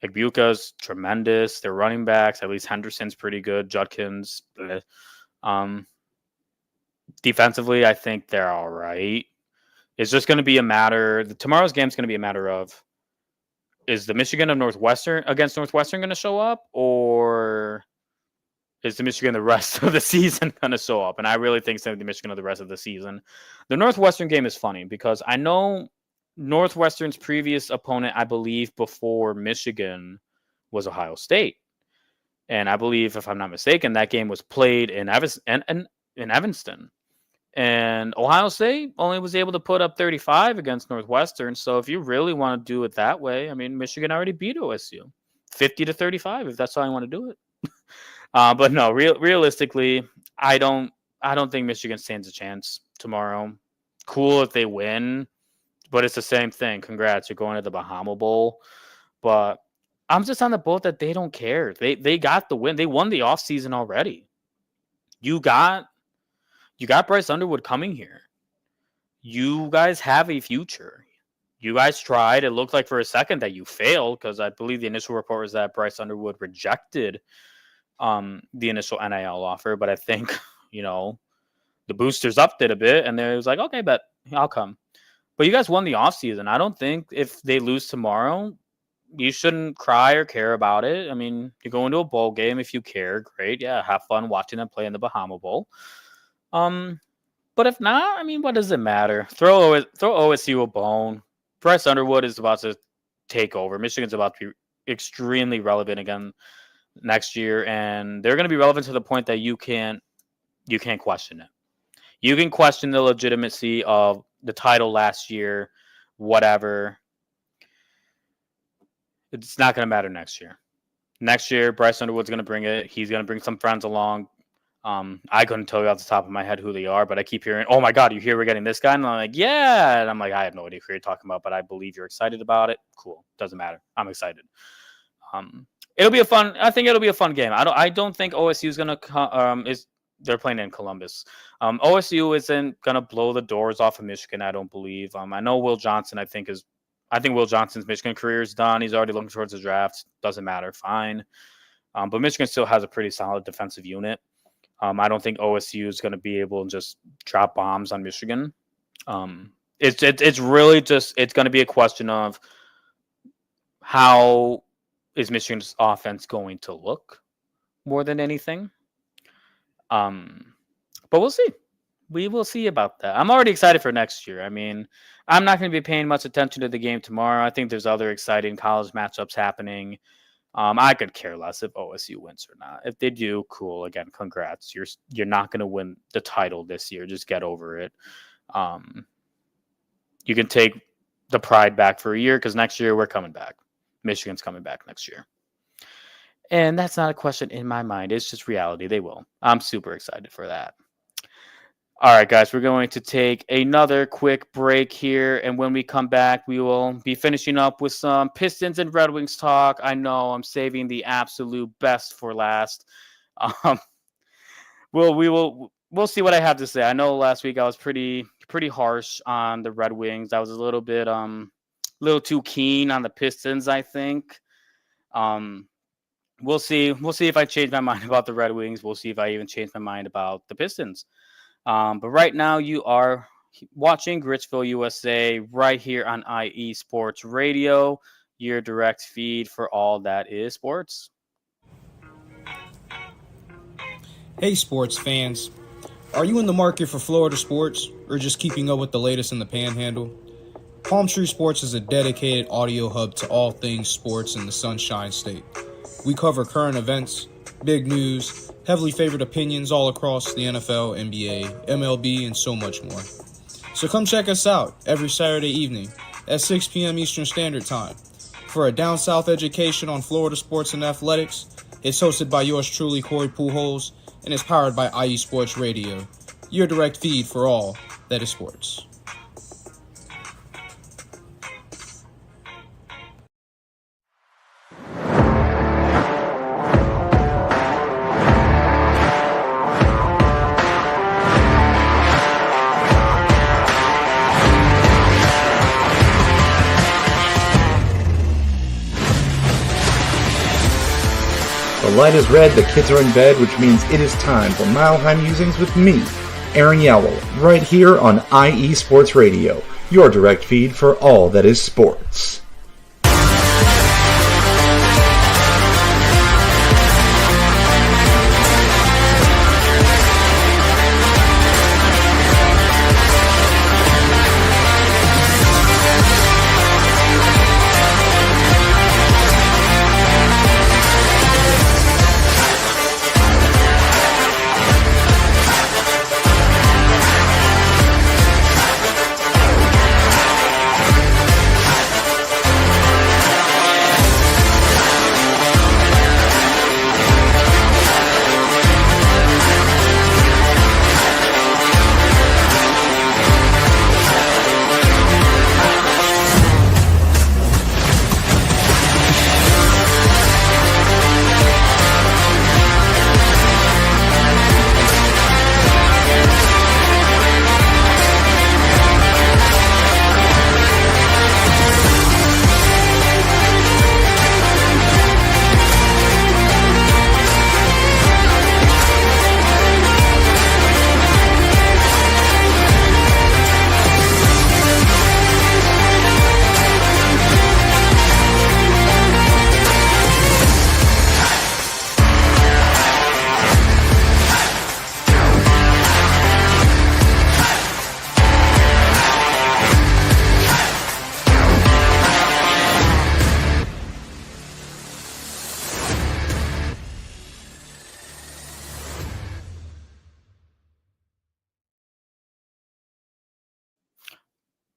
Egbuka's tremendous. Their running backs, at least Henderson's pretty good. Judkins, defensively, I think they're all right. It's just going to be a matter. Tomorrow's game is going to be a matter of, is the Michigan of Northwestern against Northwestern going to show up, or is the Michigan the rest of the season going to show up? And I really think it's going to be the Michigan of the rest of the season. The Northwestern game is funny because I know Northwestern's previous opponent, I believe, before Michigan was Ohio State. And I believe, if I'm not mistaken, that game was played in Evanston. And Ohio State only was able to put up 35 against Northwestern. So if you really want to do it that way, I mean, Michigan already beat OSU 50-35, if that's how you want to do it. But no, realistically, I don't think Michigan stands a chance tomorrow. Cool if they win, but it's the same thing. Congrats, you're going to the Bahama Bowl. But I'm just on the boat that they don't care. They got the win. They won the offseason already. You got Bryce Underwood coming here. You guys have a future. You guys tried. It looked like for a second that you failed, because I believe the initial report was that Bryce Underwood rejected the initial NIL offer. But I think, the boosters upped it a bit, and they was like, okay, bet, I'll come. But you guys won the offseason. I don't think if they lose tomorrow, you shouldn't cry or care about it. I mean, you go into a bowl game. If you care, great. Yeah, have fun watching them play in the Bahama Bowl. But if not, I mean, what does it matter? Throw OSU a bone. Bryce Underwood is about to take over. Michigan's about to be extremely relevant again next year, and they're going to be relevant to the point that you can't question it. You can question the legitimacy of the title last year, whatever. It's not going to matter next year. Next year, Bryce Underwood's going to bring it. He's going to bring some friends along. I couldn't tell you off the top of my head who they are, but I keep hearing, "Oh my God, you hear we're getting this guy?" And I'm like, "Yeah." And I'm like, "I have no idea who you're talking about, but I believe you're excited about it." Cool. Doesn't matter. I'm excited. It'll be a fun. I think it'll be a fun game. I don't think OSU is going to they're playing in Columbus. OSU isn't going to blow the doors off of Michigan, I don't believe. I know Will Johnson, I think Will Johnson's Michigan career is done. He's already looking towards the draft. Doesn't matter. Fine. But Michigan still has a pretty solid defensive unit. I don't think OSU is going to be able to just drop bombs on Michigan. It's really just, it's going to be a question of how is Michigan's offense going to look more than anything. But we'll see. We will see about that. I'm already excited for next year. I mean, I'm not going to be paying much attention to the game tomorrow. I think there's other exciting college matchups happening. I could care less if OSU wins or not. If they do, cool. Again, congrats. You're not going to win the title this year. Just get over it. You can take the pride back for a year because next year we're coming back. Michigan's coming back next year. And that's not a question in my mind. It's just reality. They will. I'm super excited for that. All right, guys, we're going to take another quick break here. And when we come back, we will be finishing up with some Pistons and Red Wings talk. I know I'm saving the absolute best for last. We'll see what I have to say. I know last week I was pretty harsh on the Red Wings. I was a little bit little too keen on the Pistons, I think. We'll see. We'll see if I change my mind about the Red Wings. We'll see if I even change my mind about the Pistons. But right now you are watching Gritsville, USA, right here on IE Sports Radio, your direct feed for all that is sports. Hey, sports fans. Are you in the market for Florida sports or just keeping up with the latest in the Panhandle? Palm Tree Sports is a dedicated audio hub to all things sports in the Sunshine State. We cover current events, big news, heavily favored opinions all across the NFL, NBA, MLB, and so much more. So come check us out every Saturday evening at 6 p.m. Eastern Standard Time for a down south education on Florida sports and athletics. It's hosted by yours truly, Corey Pujols, and is powered by IE Sports Radio, your direct feed for all that is sports. The light is red, the kids are in bed, which means it is time for Mile High Musings with me, Aaron Yowell, right here on IE Sports Radio, your direct feed for all that is sports.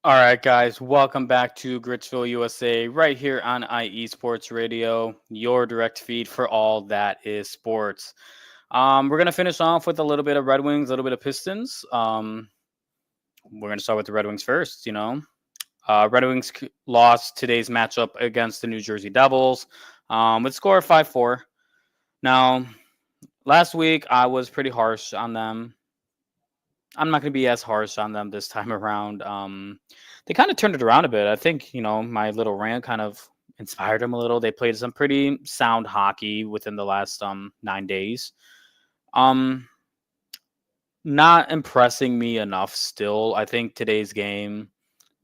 All right, guys, welcome back to Gritsville, USA, right here on IE Sports Radio, your direct feed for all that is sports. We're gonna finish off with a little bit of Red Wings, a little bit of Pistons. We're gonna start with the Red Wings first. Red Wings lost today's matchup against the New Jersey Devils with score of 5-4. Now, last week I was pretty harsh on them. I'm not going to be as harsh on them this time around. They kind of turned it around a bit. I think, my little rant kind of inspired them a little. They played some pretty sound hockey within the last 9 days. Not impressing me enough still. I think today's game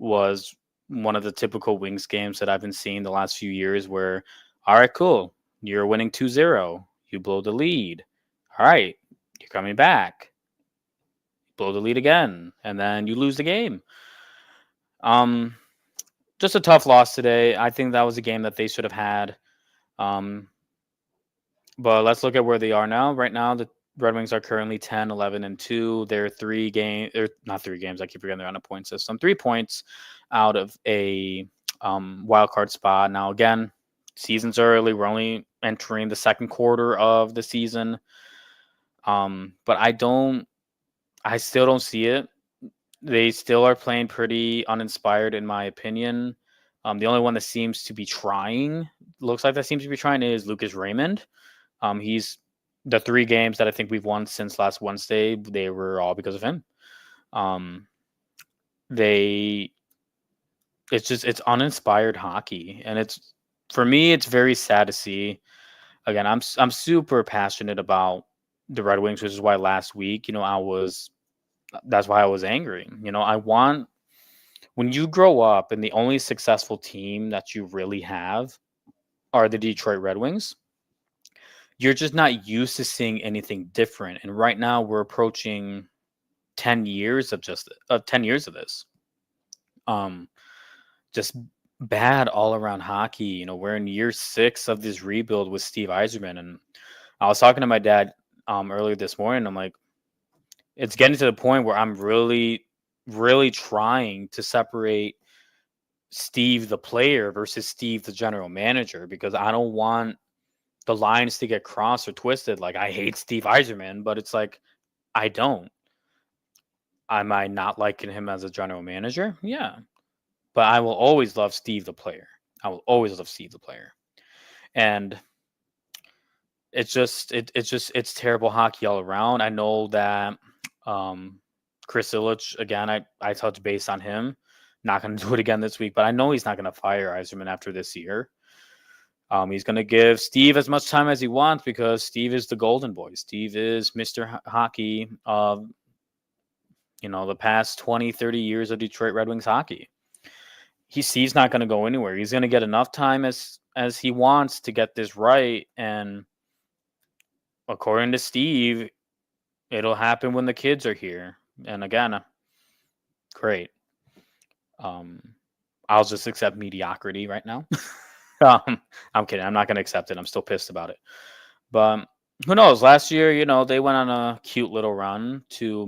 was one of the typical Wings games that I've been seeing the last few years where, all right, cool. You're winning 2-0. You blow the lead. All right, you're coming back. Blow the lead again, and then you lose the game. Just a tough loss today. I think that was a game that they should have had. But let's look at where they are now. Right now, the Red Wings are currently 10, 11, and 2. They're not 3 games. I keep forgetting they're on a point system. 3 points out of a wild card spot. Now, again, season's early. We're only entering the second quarter of the season. But I still don't see it. They still are playing pretty uninspired, in my opinion. The only one that seems to be trying, is Lucas Raymond. He's the 3 games that I think we've won since last Wednesday. They were all because of him. It's uninspired hockey, and for me, it's very sad to see. Again, I'm super passionate about the Red Wings, which is why last week, that's why I was angry. When you grow up and the only successful team that you really have are the Detroit Red Wings, you're just not used to seeing anything different. And right now we're approaching 10 years of 10 years of this. Just bad all around hockey. We're in year 6 of this rebuild with Steve Yzerman, and I was talking to my dad earlier this morning. I'm like, it's getting to the point where I'm really, really trying to separate Steve the player versus Steve the general manager, because I don't want the lines to get crossed or twisted. Like, I hate Steve Yzerman, but it's like, I don't. Am I not liking him as a general manager? Yeah. But I will always love Steve the player. I will always love Steve the player. And it's terrible hockey all around. I know that Chris Illich, again, I touched base on him. Not going to do it again this week, but I know he's not going to fire Yzerman after this year. He's going to give Steve as much time as he wants, because Steve is the golden boy. Steve is Mr. Hockey of, the past 20, 30 years of Detroit Red Wings hockey. Steve's not going to go anywhere. He's going to get enough time as he wants to get this right. And according to Steve, it'll happen when the kids are here. And again, great. I'll just accept mediocrity right now. I'm kidding. I'm not going to accept it. I'm still pissed about it. But who knows? Last year, they went on a cute little run to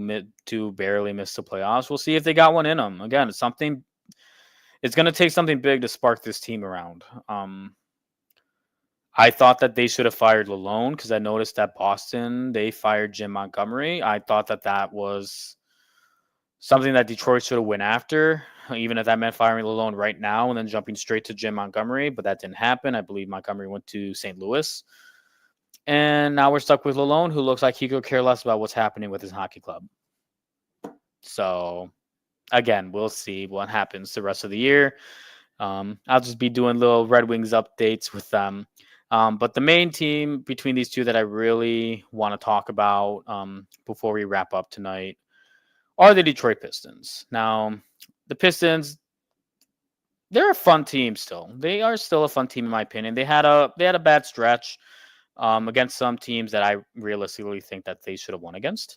barely miss the playoffs. We'll see if they got one in them. Again, it's going to take something big to spark this team around. I thought that they should have fired Lalone, because I noticed that Boston, they fired Jim Montgomery. I thought that was something that Detroit should have went after, even if that meant firing Lalone right now and then jumping straight to Jim Montgomery. But that didn't happen. I believe Montgomery went to St. Louis. And now we're stuck with Lalone, who looks like he could care less about what's happening with his hockey club. So, again, we'll see what happens the rest of the year. I'll just be doing little Red Wings updates with them. But the main team between these two that I really want to talk about before we wrap up tonight are the Detroit Pistons. Now, the Pistons, they're a fun team still. They are still a fun team, in my opinion. They had a bad stretch against some teams that I realistically think that they should have won against.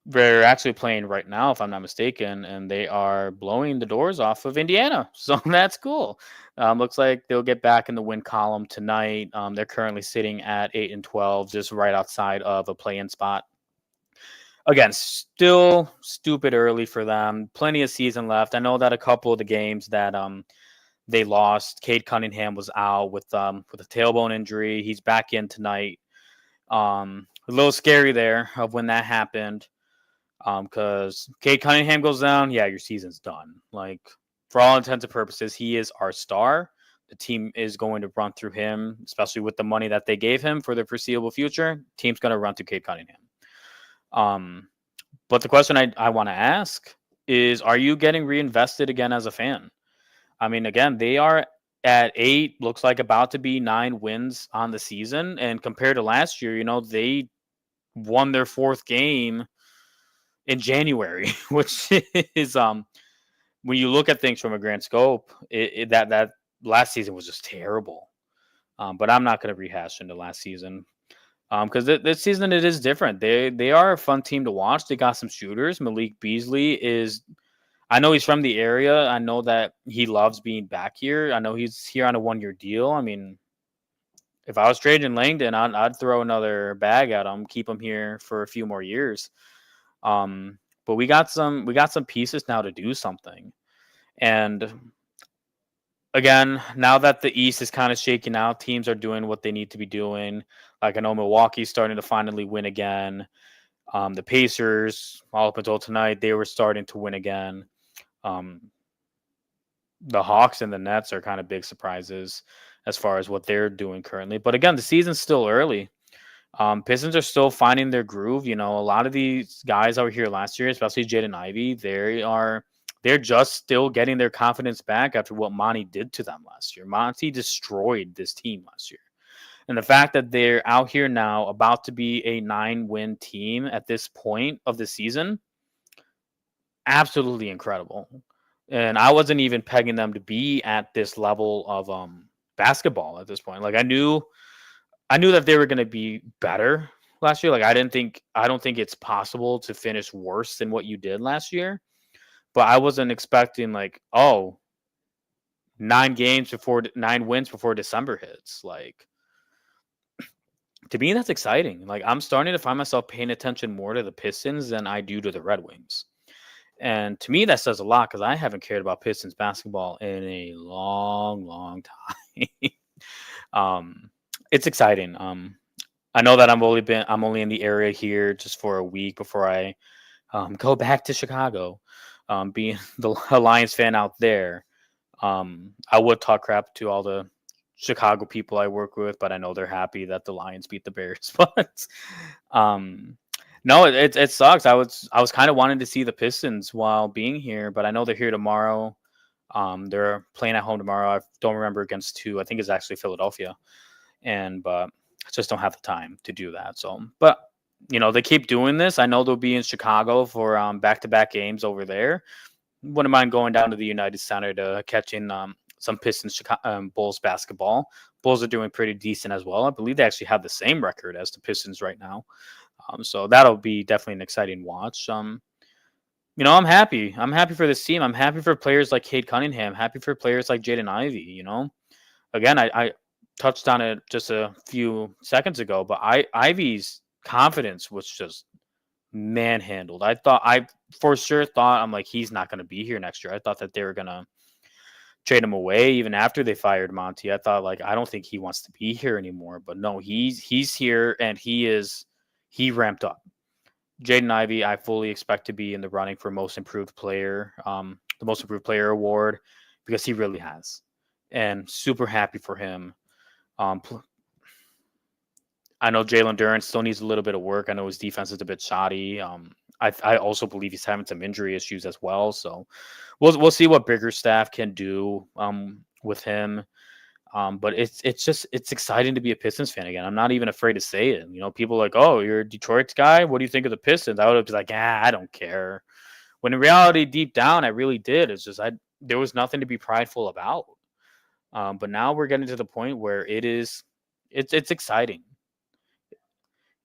They're actually playing right now, if I'm not mistaken, and they are blowing the doors off of Indiana. So that's cool. Looks like they'll get back in the win column tonight. They're currently sitting at 8-12, just right outside of a play-in spot. again, still stupid early for them. Plenty of season left. I know that a couple of the games that they lost, Cade Cunningham was out with a tailbone injury. He's back in tonight. A little scary there of when that happened. Because Cade Cunningham goes down, yeah, your season's done. Like, for all intents and purposes, he is our star. The team is going to run through him, especially with the money that they gave him for the foreseeable future. Team's going to run through Cade Cunningham. But the question I want to ask is, are you getting reinvested again as a fan? I mean, again, they are at 8, looks like about to be 9 wins on the season. And compared to last year, they won their 4th game in January, which is when you look at things from a grand scope, that last season was just terrible. But I'm not going to rehash into last season because this season it is different. They are a fun team to watch. They got some shooters. Malik Beasley is. I know he's from the area. I know that he loves being back here. I know he's here on a 1-year deal. I mean, if I was Trajan Langdon, I'd throw another bag at him, keep him here for a few more years. But we got some pieces now to do something. And again, now that the East is kind of shaking out, teams are doing what they need to be doing. Like I know Milwaukee's starting to finally win again. The Pacers, all up until tonight, they were starting to win again. The Hawks and the Nets are kind of big surprises as far as what they're doing currently. But again, the season's still early. Pistons are still finding their groove. A lot of these guys out here last year, especially Jaden Ivey, they're just still getting their confidence back after what Monty did to them last year. Monty destroyed this team last year. And the fact that they're out here now about to be a 9-win team at this point of the season, absolutely incredible. And I wasn't even pegging them to be at this level of basketball at this point. Like I knew that they were going to be better last year. Like I don't think it's possible to finish worse than what you did last year. But I wasn't expecting 9 wins before December hits. Like to me, that's exciting. Like I'm starting to find myself paying attention more to the Pistons than I do to the Red Wings. And to me, that says a lot because I haven't cared about Pistons basketball in a long, long time. It's exciting. I know that I'm only in the area here just for a week before I go back to Chicago. Being the Lions fan out there, I would talk crap to all the Chicago people I work with, but I know they're happy that the Lions beat the Bears. But no, it sucks. I was kind of wanting to see the Pistons while being here, but I know they're here tomorrow. They're playing at home tomorrow. I don't remember against who. I think it's actually Philadelphia, but I just don't have the time to do that. So, but they keep doing this. I know they'll be in Chicago for back-to-back games over there. Wouldn't mind going down to the United Center to catching some Pistons Bulls basketball. Bulls are doing pretty decent as well. I believe they actually have the same record as the Pistons right now. So that'll be definitely an exciting watch. I'm happy. I'm happy for this team. I'm happy for players like Cade Cunningham. Happy for players like Jaden Ivey. Again, I touched on it just a few seconds ago, but Ivey's confidence was just manhandled. I for sure thought I'm like he's not going to be here next year. I thought that they were going to trade him away even after they fired Monty. I thought I don't think he wants to be here anymore. But no, he's here and he ramped up. Jaden Ivey, I fully expect to be in the running for most improved player, the most improved player award because he really has, and super happy for him. I know Jalen Duren still needs a little bit of work. I know his defense is a bit shoddy. I also believe he's having some injury issues as well. So we'll see what Biggerstaff can do with him. But it's exciting to be a Pistons fan again. I'm not even afraid to say it. People are like, oh, you're a Detroit guy. What do you think of the Pistons? I would be like, I don't care. When in reality, deep down, I really did. It's just there was nothing to be prideful about. But now we're getting to the point where it's exciting.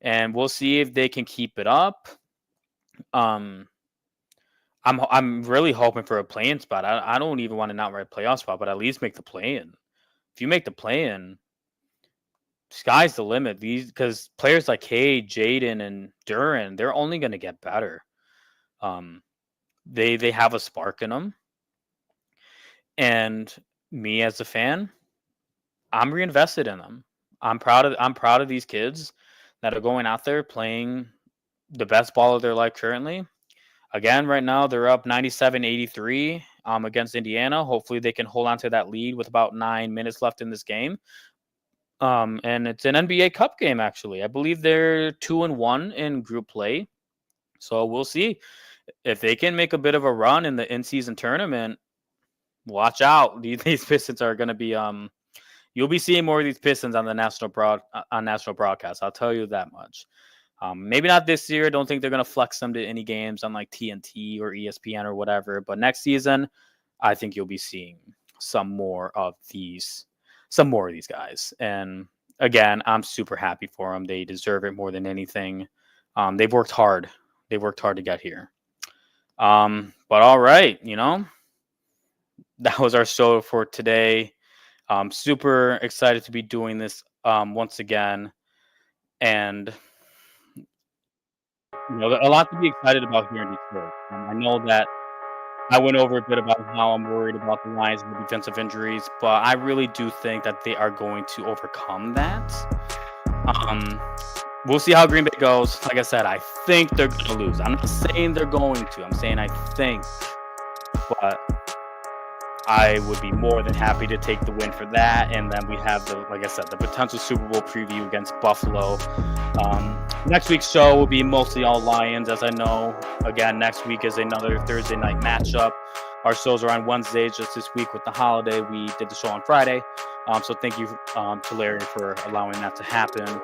And we'll see if they can keep it up. I'm really hoping for a play-in spot. I don't even want an outright playoff spot, but at least make the play-in. If you make the play-in, sky's the limit. Because players like Cade, Jaden, and Duran, they're only going to get better. They have a spark in them, and me as a fan, I'm reinvested in them. I'm proud of these kids that are going out there playing the best ball of their life currently. Again, right now they're up 97-83 against Indiana. Hopefully they can hold on to that lead with about 9 minutes left in this game. And it's an NBA Cup game, actually. I believe they're 2-1 in group play. So we'll see if they can make a bit of a run in the in-season tournament. Watch out. These Pistons are going to be you'll be seeing more of these Pistons on the national broadcast. I'll tell you that much. Maybe not this year. I don't think they're going to flex them to any games on like TNT or ESPN or whatever. But next season, I think you'll be seeing some more of these guys. And again, I'm super happy for them. They deserve it more than anything. They've worked hard. They worked hard to get here. But all right, that was our show for today. Super excited to be doing this once again. And a lot to be excited about here in Detroit. I know that I went over a bit about how I'm worried about the Lions and the defensive injuries, but I really do think that they are going to overcome that. We'll see how Green Bay goes. Like I said, I think they're going to lose. I'm not saying they're going to. I'm saying I think. But I would be more than happy to take the win for that. And then we have the potential Super Bowl preview against Buffalo. Next week's show will be mostly all Lions, as I know. Again, next week is another Thursday night matchup. Our shows are on Wednesdays. Just this week with the holiday, we did the show on Friday. So thank you to Larry for allowing that to happen.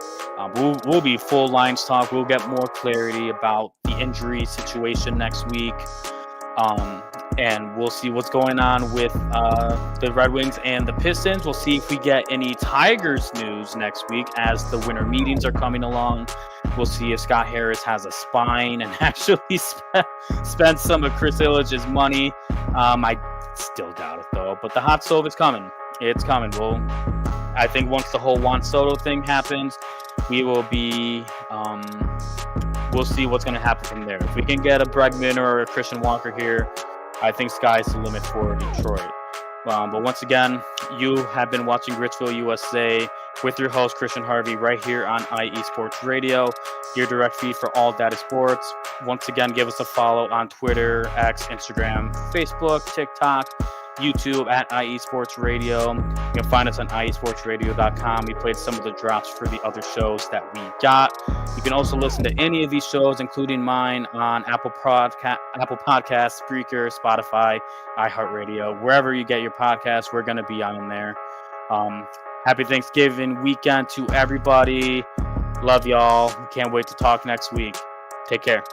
We'll be full Lions talk. We'll get more clarity about the injury situation next week. And we'll see what's going on with the Red Wings and the Pistons. We'll see if we get any Tigers news next week as the winter meetings are coming along. We'll see if Scott Harris has a spine and actually spend some of Chris Illich's money. I still doubt it, though. But the hot stove is coming. It's coming. I think once the whole Juan Soto thing happens, we will be we'll see what's going to happen from there. If we can get a Bregman or a Christian Walker here, I think sky's the limit for Detroit. But once again, you have been watching Gritsville USA with your host, Christian Harvey, right here on IE Sports Radio, your direct feed for all data sports. Once again, give us a follow on Twitter, X, Instagram, Facebook, TikTok, YouTube at IE Sports Radio. You can find us on IESportsRadio.com. We played some of the drops for the other shows that we got. You can also listen to any of these shows, including mine, on Apple Podcasts, Spreaker, Spotify, iHeartRadio. Wherever you get your podcasts, we're going to be on there. Happy Thanksgiving weekend to everybody. Love y'all. Can't wait to talk next week. Take care.